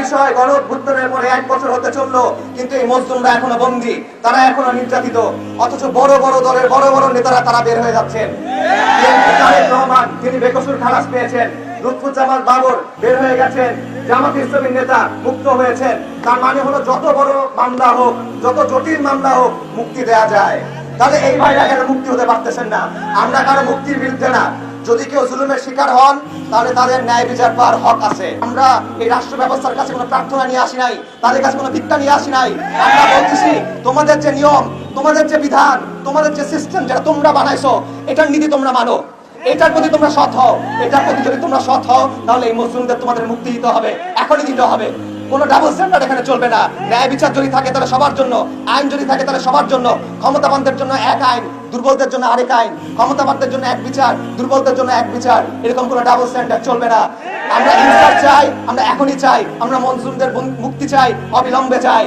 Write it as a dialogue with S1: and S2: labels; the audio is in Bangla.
S1: বিষয়, গণ অভ্যুত্থানের পরে 1 বছর হতে চললো, কিন্তু এই মজলুমরা এখনো বন্দী, তারা এখনো নির্যাতিত। অথচ বড় বড় দলের বড় বড় নেতারা তারা বের হয়ে যাচ্ছেন। তারেক রহমান তিনি বেকসুর খালাস পেয়েছেন, লুৎফুজ্জামান বাবর বের হয়ে গেছেন, জামাত ইসলামীর নেতা মুক্ত হয়েছেন। তার মানে হলো যত বড় মামলা হোক, যত জটিল মামলা হোক, মুক্তি দেয়া যায়। তাহলে এই ভাইরা কেন মুক্তি হতে পারতেছেন না? আমরা কারো মুক্তির বিরুদ্ধে না। যদি কেউ জুলুমের শিকার হন, তাহলে তাদের ন্যায় বিচার পাওয়ার হক আছে। আমরা এই রাষ্ট্র ব্যবস্থার কাছে কোনো প্রার্থনা নিয়ে আসি নাই, তাদের কাছে কোনো ভিক্ষা নিয়ে আসি নাই। আমরা বলতেছি, তোমাদের যে নিয়ম, তোমাদের যে বিধান, তোমাদের যে সিস্টেম যেটা তোমরা বানাইছো, এটার নীতি তোমরা মানো, এটার প্রতি তোমরা সৎ হও। এটার প্রতি যদি তোমরা সৎ হও, তাহলে এই মুসলিমদের তোমাদের মুক্তি দিতে হবে, এখনই দিতে হবে। কোনো ডাবল স্ট্যান্ডার্ড এখানে চলবে না। ন্যায় বিচার যদি থাকে তাহলে সবার জন্য, আইন যদি থাকে তাহলে সবার জন্য। ক্ষমতাবানদের জন্য এক আইন, দুর্বলদের জন্য আরেক আইন। ক্ষমতাবানদের জন্য এক বিচার, দুর্বলদের জন্য এক বিচার। এরকম কোনো ডাবল স্ট্যান্ডার্ড চলবে না। আমরা ইনসাফ চাই, আমরা এখনই চাই। আমরা মজলুমদের মুক্তি চাই, অবিলম্বে চাই।